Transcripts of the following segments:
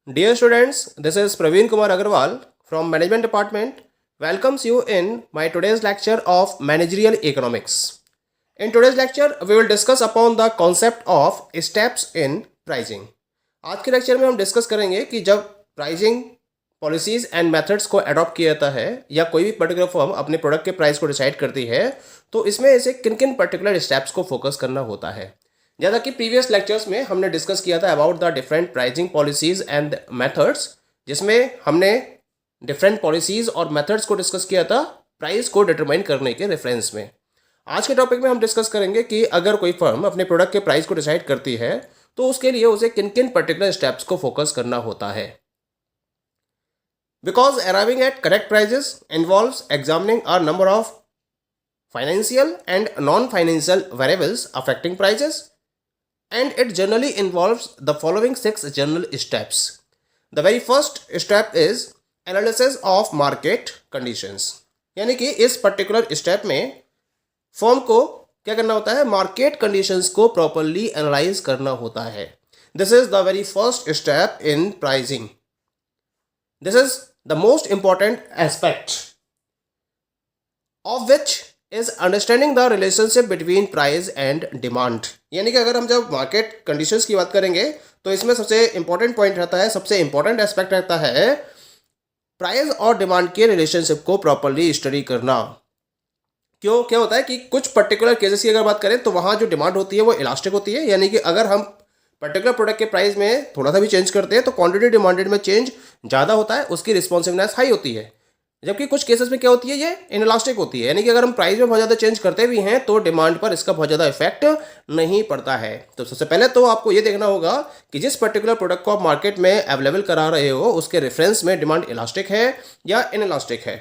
Dear students, this is Praveen Kumar Agarwal from Management Department. Welcomes you in my today's lecture of Managerial Economics. In today's lecture, we will discuss upon the concept of steps in pricing. आज के lecture में हम discuss करेंगे कि जब pricing policies and methods को adopt किया जाता है या कोई भी पर्टिकुलर फर्म अपने प्रोडक्ट के प्राइस को डिसाइड करती है तो इसमें ऐसे किन किन पर्टिकुलर स्टेप्स को फोकस करना होता है। जैसा कि प्रीवियस लेक्चर्स में हमने डिस्कस किया था about the different pricing policies and methods, जिसमें हमने डिफरेंट पॉलिसीज और मेथड्स को डिस्कस किया था प्राइस को डिटरमाइन करने के रेफरेंस में। आज के टॉपिक में हम डिस्कस करेंगे कि अगर कोई फर्म अपने प्रोडक्ट के प्राइस को डिसाइड करती है तो उसके लिए उसे किन किन पर्टिकुलर स्टेप्स को फोकस करना होता है। Because arriving at correct prices involves examining a number of financial and non-financial variables affecting prices, and it generally involves the following 6 general steps. The very first step is analysis of market conditions. यानी कि इस particular step में firm को क्या करना होता है, market conditions को प्रॉपरली एनालाइज करना होता है। This is the very first step in pricing. This is the most important aspect of which is understanding the relationship between price and demand. यानी कि अगर हम जब मार्केट कंडीशंस की बात करेंगे तो इसमें सबसे इंपॉर्टेंट पॉइंट रहता है, सबसे इंपॉर्टेंट एस्पेक्ट रहता है प्राइस और डिमांड के रिलेशनशिप को प्रॉपरली स्टडी करना। क्यों, क्या होता है कि कुछ पर्टिकुलर केसेस की अगर बात करें तो वहाँ जो डिमांड होती है वो इलास्टिक होती है, यानी कि अगर हम पर्टिकुलर प्रोडक्ट के प्राइस में थोड़ा सा भी चेंज करते हैं तो क्वांटिटी डिमांडेड में चेंज ज़्यादा होता है, उसकी रिस्पॉन्सिवनेस हाई होती है। जबकि कुछ केसेस में क्या होती है, ये इनइलास्टिक होती है, यानी कि अगर हम प्राइस में बहुत ज़्यादा चेंज करते भी हैं तो डिमांड पर इसका बहुत ज़्यादा इफेक्ट नहीं पड़ता है। तो सबसे पहले तो आपको ये देखना होगा कि जिस पर्टिकुलर प्रोडक्ट को आप मार्केट में अवेलेबल करा रहे हो उसके रेफरेंस में डिमांड इलास्टिक है या इनइलास्टिक है,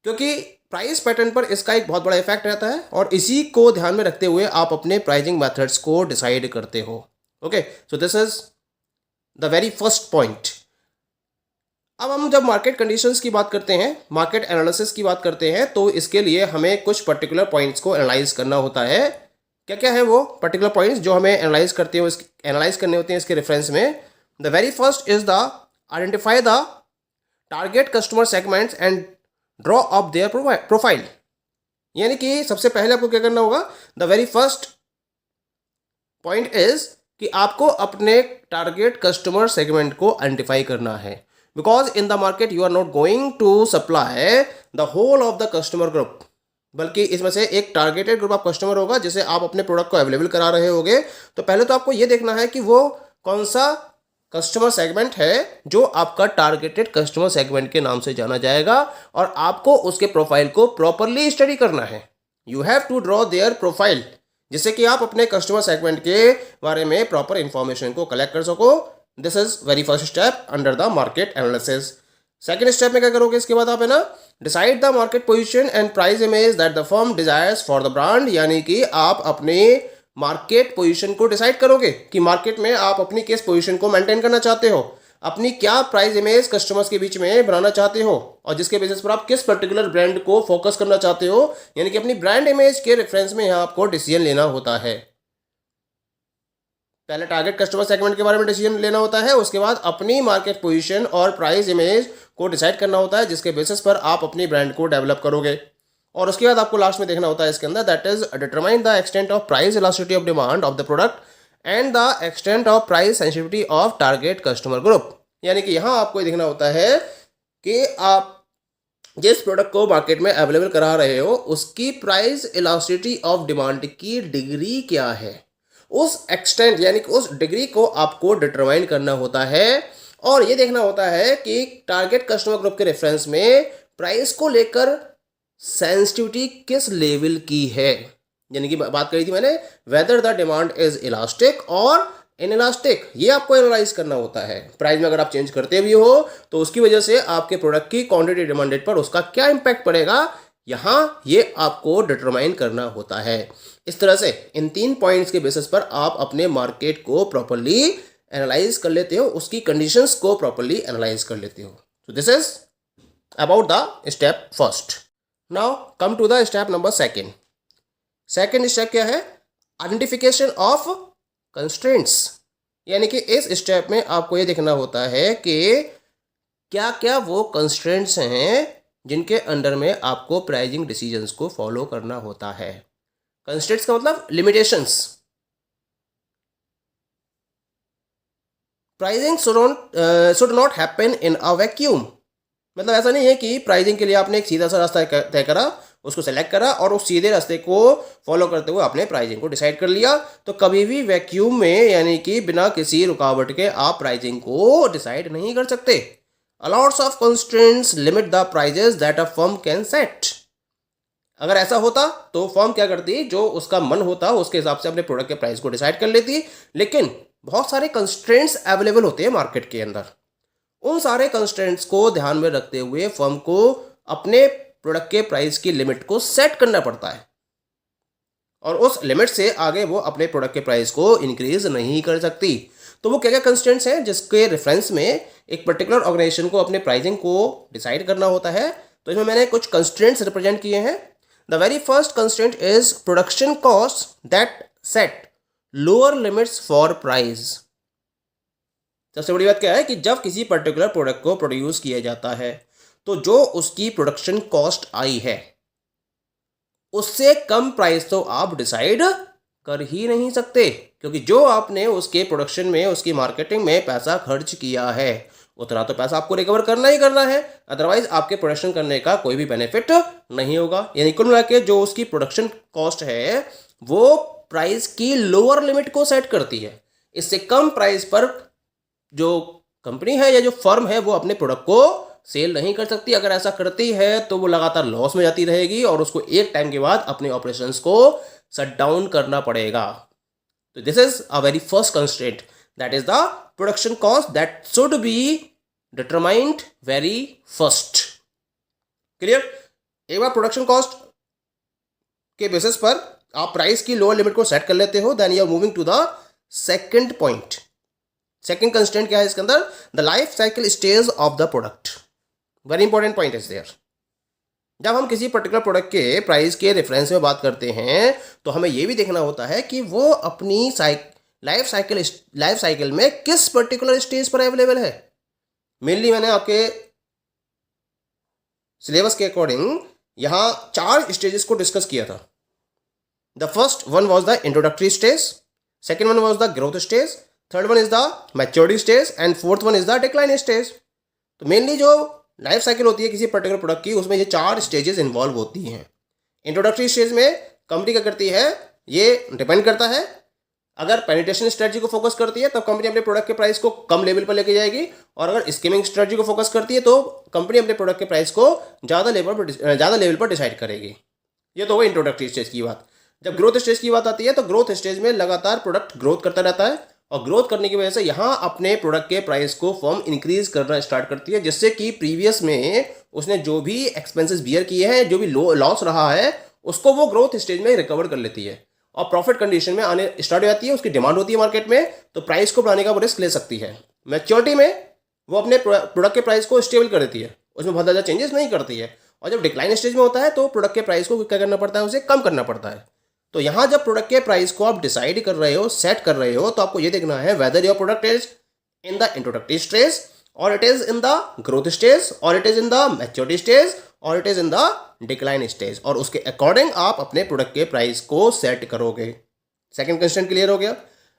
क्योंकि प्राइस पैटर्न पर इसका एक बहुत बड़ा इफेक्ट रहता है और इसी को ध्यान में रखते हुए आप अपने प्राइसिंग मेथड्स को डिसाइड करते हो। Okay, so this is the very first point. अब हम जब मार्केट कंडीशंस की बात करते हैं, मार्केट एनालिसिस की बात करते हैं, तो इसके लिए हमें कुछ पर्टिकुलर पॉइंट्स को एनालाइज करना होता है। क्या क्या है वो पर्टिकुलर पॉइंट्स जो हमें एनालाइज करने होते हैं इसके रेफरेंस में। The very first is the identify the target customer segments and draw up their profile. यानी कि सबसे पहले आपको क्या करना होगा, the very first point is कि आपको अपने टारगेट कस्टमर सेगमेंट को आइडेंटिफाई करना है। Because in the market you are not going to supply the whole of the customer group, बल्कि इसमें से एक टारगेटेड ग्रुप ऑफ कस्टमर होगा जिसे आप अपने प्रोडक्ट को अवेलेबल करा रहे होगे। तो पहले तो आपको ये देखना है कि वो कौन सा कस्टमर सेगमेंट है जो आपका टारगेटेड कस्टमर सेगमेंट के नाम से जाना जाएगा और आपको उसके प्रोफाइल को प्रॉपरली स्टडी करना है। You have to draw their profile, जिससे कि आप अपने कस्टमर सेगमेंट के बारे में प्रॉपर इंफॉर्मेशन को कलेक्ट कर सको। This is very first step under the market analysis. Second step में क्या करोगे, इसके बाद आप है ना, decide the market position and price image that the firm desires for the brand. यानी कि आप अपने मार्केट पोजीशन को डिसाइड करोगे कि मार्केट में आप अपनी किस पोजीशन को मेंटेन करना चाहते हो, अपनी क्या प्राइस इमेज कस्टमर्स के बीच में बनाना चाहते हो और जिसके बेसिस पर आप किस पर्टिकुलर ब्रांड को फोकस करना चाहते हो। यानी कि अपनी ब्रांड इमेज के रेफरेंस में यहाँ आपको डिसीजन लेना होता है। पहले टारगेट कस्टमर सेगमेंट के बारे में डिसीजन लेना होता है, उसके बाद अपनी मार्केट पोजीशन और प्राइस इमेज को डिसाइड करना होता है जिसके बेसिस पर आप अपनी ब्रांड को डेवलप करोगे। और उसके बाद आपको लास्ट में देखना होता है इसके अंदर, that is determine the extent of price elasticity of demand of the product and the extent of price sensitivity of target customer group. यानी कि यहाँ आपको देखना होता है कि आप जिस प्रोडक्ट को मार्केट में अवेलेबल करा रहे हो उसकी प्राइस इलास्टिसिटी ऑफ डिमांड की डिग्री क्या है, उस एक्सटेंट यानी कि उस डिग्री को आपको डिटरमाइन करना होता है। और ये देखना होता है कि टारगेट कस्टमर ग्रुप के रेफरेंस में प्राइस को लेकर सेंसिटिविटी किस लेवल की है। यानी कि बात करी थी मैंने, whether the demand is elastic और इनइलास्टिक, ये आपको एनालाइज करना होता है। प्राइस में अगर आप चेंज करते भी हो तो उसकी वजह से आपके प्रोडक्ट की क्वांटिटी डिमांडेड पर उसका क्या इंपैक्ट पड़ेगा, यहाँ ये आपको डिटरमाइन करना होता है। इस तरह से इन 3 पॉइंट्स के बेसिस पर आप अपने मार्केट को प्रॉपरली एनालाइज कर लेते हो, उसकी कंडीशंस को प्रॉपरली एनालाइज कर लेते हो। So this is about the step first. Now come to the step number second. Second step क्या है, आइडेंटिफिकेशन ऑफ कंस्ट्रेंट्स। यानी कि इस स्टेप में आपको ये देखना होता है कि क्या क्या वो कंस्ट्रेंट्स हैं जिनके अंडर में आपको प्राइजिंग डिसीजंस को फॉलो करना होता है। कंस्ट्रेंट्स का मतलब limitations. Pricing should not happen in a vacuum. मतलब ऐसा नहीं है कि प्राइजिंग के लिए आपने एक सीधा सा रास्ता तय करा, उसको सेलेक्ट करा और उस सीधे रास्ते को फॉलो करते हुए आपने प्राइजिंग को डिसाइड कर लिया। तो कभी भी वैक्यूम में यानी कि बिना किसी रुकावट के आप प्राइजिंग को डिसाइड नहीं कर सकते। A lots of constraints limit the prices that a firm can set. अगर ऐसा होता तो फर्म क्या करती, जो उसका मन होता उसके हिसाब से अपने प्रोडक्ट के प्राइस को डिसाइड कर लेती। लेकिन बहुत सारे कंस्ट्रेंट्स अवेलेबल होते हैं मार्केट के अंदर। उन सारे कंस्ट्रेंट्स को ध्यान में रखते हुए फर्म को अपने प्रोडक्ट के प्राइस की लिमिट को सेट करना पड़ता है और उस लिमिट से आगे वो अपने प्रोडक्ट के प्राइस को इंक्रीज नहीं कर सकती। तो वो क्या क्या कंस्ट्रेंट्स हैं जिसके रेफरेंस में एक पर्टिकुलर ऑर्गेनाइजेशन को अपने प्राइसिंग को डिसाइड करना होता है। तो इसमें मैंने कुछ कंस्ट्रेंट्स रिप्रेजेंट किए हैं। The very first constraint is production cost that set lower limits for price. सबसे बड़ी बात क्या है कि जब किसी पर्टिकुलर प्रोडक्ट को प्रोड्यूस किया जाता है तो जो उसकी प्रोडक्शन कॉस्ट आई है उससे कम प्राइस तो आप डिसाइड कर ही नहीं सकते, क्योंकि जो आपने उसके प्रोडक्शन में उसकी मार्केटिंग में पैसा खर्च किया है उतना तो पैसा आपको रिकवर करना ही करना है, अदरवाइज आपके प्रोडक्शन करने का कोई भी बेनिफिट नहीं होगा। यानी कुल मिला के जो उसकी प्रोडक्शन कॉस्ट है वो प्राइस की लोअर लिमिट को सेट करती है। इससे कम प्राइस पर जो कंपनी है या जो फर्म है वो अपने प्रोडक्ट को सेल नहीं कर सकती। अगर ऐसा करती है तो वो लगातार लॉस में जाती रहेगी और उसको एक टाइम के बाद अपने ऑपरेशंस को शट डाउन करना पड़ेगा। तो this is a very first constraint, that is the production cost that should be determined very first. Clear? एक बार प्रोडक्शन कॉस्ट के बेसिस पर आप प्राइस की लोअर लिमिट को सेट कर लेते हो, then you are moving to the second point. Second constraint क्या है इसके अंदर? The life cycle stage of the product. Very important point is there. जब हम किसी पर्टिकुलर प्रोडक्ट के प्राइस के रेफरेंस में बात करते हैं तो हमें यह भी देखना होता है कि वो अपनी लाइफ साइकिल में किस पर्टिकुलर स्टेज पर अवेलेबल है। मेनली मैंने आपके सिलेबस के अकॉर्डिंग यहां 4 स्टेजेस को डिस्कस किया था। The first one was the introductory stage, second one was the growth stage, third one is the maturity stage and fourth one is the decline stage. तो mainly जो life cycle होती है किसी particular product की उसमें ये 4 stages involve होती हैं। इंट्रोडक्टरी स्टेज में कंपनी क्या करती है, ये डिपेंड करता है। अगर पेनिट्रेशन स्ट्रेटजी को फोकस करती है तो कंपनी अपने प्रोडक्ट के प्राइस को कम लेवल पर लेके जाएगी, और अगर स्कीमिंग स्ट्रेटजी को फोकस करती है तो कंपनी अपने प्रोडक्ट के प्राइस को ज़्यादा लेवल पर डिसाइड करेगी। ये तो वो इंट्रोडक्टरी स्टेज की बात। जब ग्रोथ स्टेज की बात आती है तो ग्रोथ स्टेज में लगातार प्रोडक्ट ग्रोथ करता रहता है और ग्रोथ करने की वजह से यहाँ अपने प्रोडक्ट के प्राइस को फर्म इंक्रीज करना स्टार्ट करती है, जिससे कि प्रीवियस में उसने जो भी एक्सपेंसेस बियर किए हैं, जो भी लॉस रहा है, उसको वो ग्रोथ स्टेज में रिकवर कर लेती है और प्रॉफिट कंडीशन में आने स्टार्ट हो जाती है। उसकी डिमांड होती है मार्केट में तो प्राइस को बढ़ाने का वो रिस्क ले सकती है। मैच्योरिटी में वो अपने प्रोडक्ट के प्राइस को स्टेबल कर देती है, उसमें बहुत ज़्यादा चेंजेस नहीं करती है। और जब डिक्लाइन स्टेज में होता है तो प्रोडक्ट के प्राइस को क्या करना पड़ता है, उसे कम करना पड़ता है। तो यहाँ जब प्रोडक्ट के प्राइस को आप डिसाइड कर रहे हो, सेट कर रहे हो, तो आपको ये देखना है whether your product is in the introductory stage और it is in the growth stage और it is in the maturity stage और it is in the decline stage, और उसके अकॉर्डिंग आप अपने प्रोडक्ट के प्राइस को सेट करोगे। सेकंड कंस्ट्रेंट क्लियर हो गया।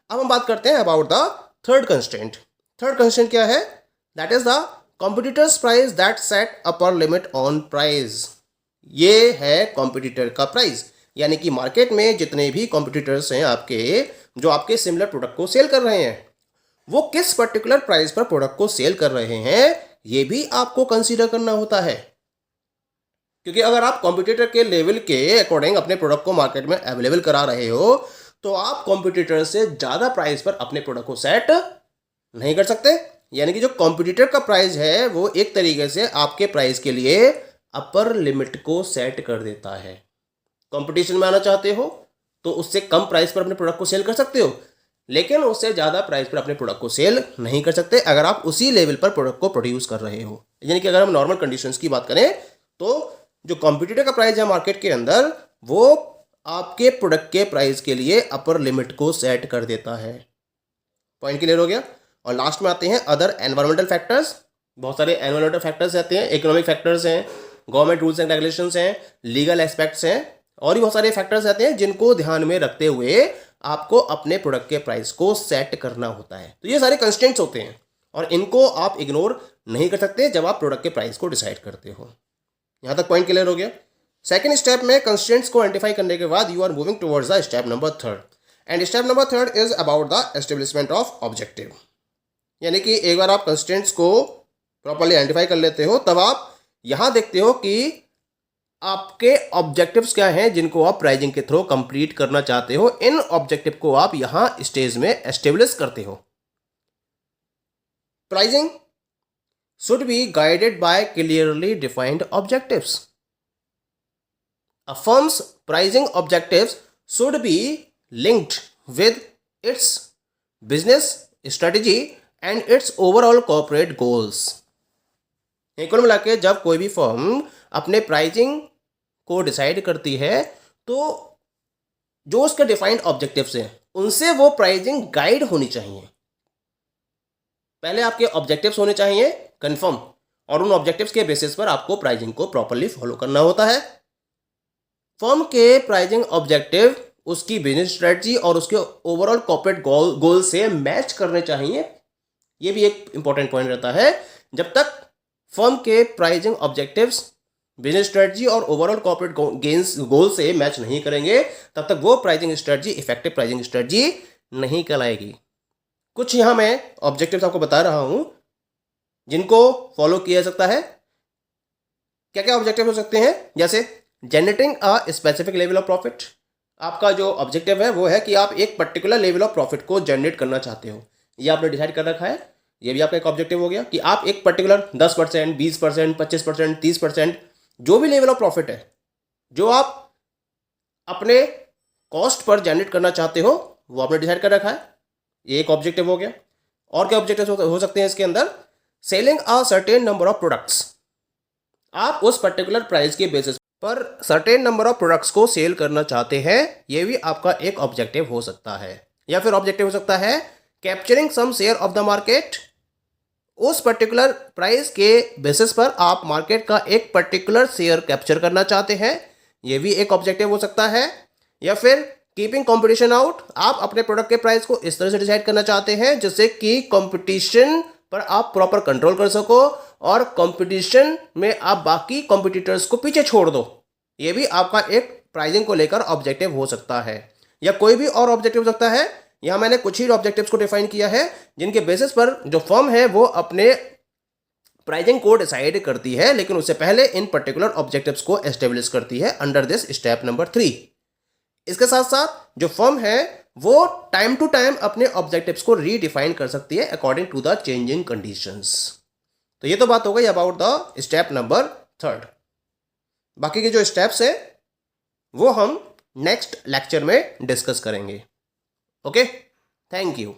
अब हम बात करते हैं about the third constraint. Third constraint क्या है? That is the competitors price that set upper limit on price. ये है कॉम्पिटिटर का प्राइस, यानी कि मार्केट में जितने भी कॉम्पिटिटर्स हैं आपके, जो आपके सिमिलर प्रोडक्ट को सेल कर रहे हैं, वो किस पर्टिकुलर प्राइस पर प्रोडक्ट को सेल कर रहे हैं, ये भी आपको कंसीडर करना होता है। क्योंकि अगर आप कॉम्पिटिटर के लेवल के अकॉर्डिंग अपने प्रोडक्ट को मार्केट में अवेलेबल करा रहे हो तो आप कॉम्पिटिटर से ज़्यादा प्राइस पर अपने प्रोडक्ट को सेट नहीं कर सकते। यानी कि जो कॉम्पिटिटर का प्राइस है वो एक तरीके से आपके प्राइस के लिए अपर लिमिट को सेट कर देता है। कंपटीशन में आना चाहते हो तो उससे कम प्राइस पर अपने प्रोडक्ट को सेल कर सकते हो, लेकिन उससे ज़्यादा प्राइस पर अपने प्रोडक्ट को सेल नहीं कर सकते अगर आप उसी लेवल पर प्रोडक्ट को प्रोड्यूस कर रहे हो। यानी कि अगर हम नॉर्मल कंडीशंस की बात करें तो जो कॉम्पिटिटर का प्राइस है मार्केट के अंदर वो आपके प्रोडक्ट के प्राइस के लिए अपर लिमिट को सेट कर देता है। पॉइंट क्लियर हो गया। और लास्ट में आते हैं अदर एनवायरमेंटल फैक्टर्स। बहुत सारे एनवायरमेंटल फैक्टर्स रहते हैं, इकोनॉमिक फैक्टर्स हैं, गवर्नमेंट रूल्स एंड रेगुलेशंस हैं, लीगल एस्पेक्ट्स हैं, और भी बहुत सारे फैक्टर्स रहते हैं जिनको ध्यान में रखते हुए आपको अपने प्रोडक्ट के प्राइस को सेट करना होता है। तो ये सारे कंस्ट्रेंट्स होते हैं और इनको आप इग्नोर नहीं कर सकते जब आप प्रोडक्ट के प्राइस को डिसाइड करते हो। यहाँ तक पॉइंट क्लियर हो गया। सेकंड स्टेप में कंस्ट्रेंट्स को आइडेंटिफाई करने के बाद you are moving towards the step number third, and step number third is about the establishment of objective. यानी कि एक बार आप कंस्ट्रेंट्स को प्रॉपर्ली आइडेंटिफाई कर लेते हो तब आप यहाँ देखते हो कि आपके ऑब्जेक्टिव्स क्या हैं जिनको आप प्राइजिंग के थ्रू कंप्लीट करना चाहते हो। इन ऑब्जेक्टिव को आप यहाँ स्टेज में एस्टेब्लिश करते हो। Pricing should be guided by clearly defined objectives. A firm's pricing objectives should be linked with its business strategy and its overall corporate goals. कुल मिला के जब कोई भी फर्म अपने प्राइसिंग को डिसाइड करती है तो जो उसके डिफाइंड ऑब्जेक्टिव्स हैं उनसे वो प्राइसिंग गाइड होनी चाहिए। पहले आपके ऑब्जेक्टिव्स होने चाहिए कंफर्म, और उन ऑब्जेक्टिव्स के बेसिस पर आपको प्राइसिंग को प्रॉपर्ली फॉलो करना होता है। फर्म के प्राइसिंग ऑब्जेक्टिव उसकी बिजनेस स्ट्रेटजी और उसके ओवरऑल कॉर्पोरेट गोल से मैच करने चाहिए। ये भी एक इंपॉर्टेंट पॉइंट रहता है। जब तक फर्म के प्राइसिंग ऑब्जेक्टिव्स बिजनेस स्ट्रेटजी और ओवरऑल कॉर्पोरेट गोल से मैच नहीं करेंगे तब तक वो pricing strategy effective pricing strategy नहीं कहलाएगी। कुछ यहाँ मैं ऑब्जेक्टिव्स आपको बता रहा हूँ जिनको फॉलो किया जा सकता है। क्या क्या ऑब्जेक्टिव हो सकते हैं, जैसे generating a specific level of profit. आपका जो ऑब्जेक्टिव है वो है कि आप एक पर्टिकुलर लेवल ऑफ प्रॉफिट को जनरेट करना चाहते हो, ये आपने डिसाइड कर रखा है। ये भी आपका एक ऑब्जेक्टिव हो गया कि आप एक पर्टिकुलर 10%, 20%, 25%, 30% जो भी लेवल ऑफ प्रॉफिट है जो आप अपने कॉस्ट पर जनरेट करना चाहते हो वो आपने डिसाइड कर रखा है। ये एक ऑब्जेक्टिव हो गया। और क्या ऑब्जेक्टिव हो सकते हैं इसके अंदर, selling a certain number of products. आप उस पर्टिकुलर प्राइस के बेसिस पर सर्टेन नंबर ऑफ प्रोडक्ट्स को सेल करना चाहते हैं, ये भी आपका एक ऑब्जेक्टिव हो सकता है। या फिर ऑब्जेक्टिव हो सकता है capturing some share of the market. उस पर्टिकुलर प्राइस के बेसिस पर आप मार्केट का एक पर्टिकुलर शेयर कैप्चर करना चाहते हैं, ये भी एक ऑब्जेक्टिव हो सकता है। या फिर कीपिंग कंपटीशन आउट, आप अपने प्रोडक्ट के प्राइस को इस तरह से डिसाइड करना चाहते हैं जिससे कि कंपटीशन पर आप प्रॉपर कंट्रोल कर सको और कंपटीशन में आप बाकी कॉम्पिटिटर्स को पीछे छोड़ दो। ये भी आपका एक प्राइसिंग को लेकर ऑब्जेक्टिव हो सकता है। या कोई भी और ऑब्जेक्टिव हो सकता है। यहाँ मैंने कुछ ही ऑब्जेक्टिव्स को डिफाइन किया है जिनके बेसिस पर जो फर्म है वो अपने प्राइसिंग को डिसाइड करती है, लेकिन उससे पहले इन पर्टिकुलर ऑब्जेक्टिव्स को एस्टेब्लिश करती है अंडर दिस स्टेप नंबर 3। इसके साथ साथ जो फर्म है वो टाइम टू टाइम अपने ऑब्जेक्टिव्स को रीडिफाइन कर सकती है according to the changing conditions. तो ये तो बात हो गई अबाउट द स्टेप नंबर 3। बाकी के जो स्टेप्स है वो हम नेक्स्ट लेक्चर में डिस्कस करेंगे। Okay, thank you.